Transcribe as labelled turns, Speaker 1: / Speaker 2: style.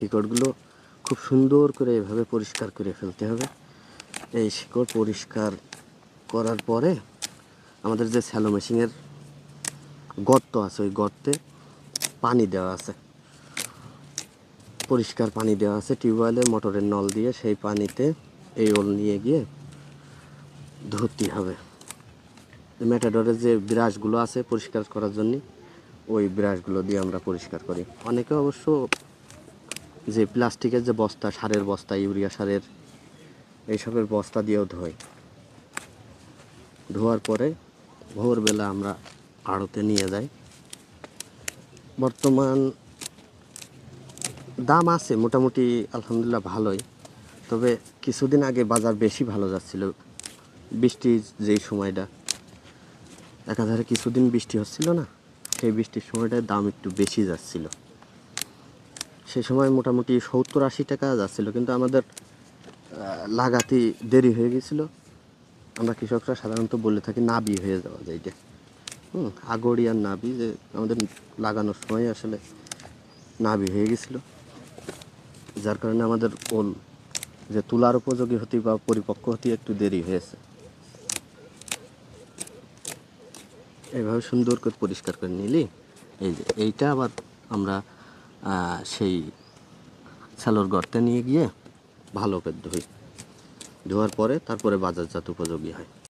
Speaker 1: শিকড়গুলো খুব সুন্দর করে এভাবে পরিষ্কার করে ফেলতে হবে। এই শিকড় পরিষ্কার করার পরে আমাদের যে স্যালো মেশিনের গর্ত আছে, ওই গর্তে পানি দেওয়া আছে, পরিষ্কার পানি দেওয়া আছে টিউবওয়েলের মোটরের নল দিয়ে। সেই পানিতে এই ওল নিয়ে গিয়ে ধরতে হবে। ম্যাটাডোরের যে ব্রাশগুলো আছে পরিষ্কার করার জন্য, ওই ব্রাশগুলো দিয়ে আমরা পরিষ্কার করি। অনেকে অবশ্য যে প্লাস্টিকের যে বস্তা, সারের বস্তা, ইউরিয়া সারের, এইসবের বস্তা দিয়েও ধোয়। ধোয়ার পরে ভোরবেলা আমরা আড়তে নিয়ে যাই। বর্তমান দাম আছে মোটামুটি, আলহামদুলিল্লাহ ভালোই। তবে কিছুদিন আগে বাজার বেশি ভালো যাচ্ছিল। বৃষ্টির যেই সময়টা, একাধারে কিছুদিন বৃষ্টি হচ্ছিল না, সেই বৃষ্টির সময়টায় দাম একটু বেশি যাচ্ছিল। সেই সময় মোটামুটি 70-80 টাকা যাচ্ছিল, কিন্তু আমাদের লাগাতে দেরি হয়ে গেছিল। আমরা কৃষকরা সাধারণত বলে থাকি নাবি হয়ে যাওয়া যেটা, আগড়ি আর নাবি, যে আমাদের লাগানোর সময় আসলে নাবি হয়ে গেছিলো, যার কারণে আমাদের ওল যে তুলার উপযোগী হতে বা পরিপক্ক হতে একটু দেরি হয়েছে। এইভাবে সুন্দর করে পরিষ্কার করে নিলি, এই যে এইটা আবার আমরা সেই স্যালোর গর্তে নিয়ে গিয়ে ভালো করে ধুই। ধোয়ার পরে তারপরে বাজারজাত উপযোগী হয়।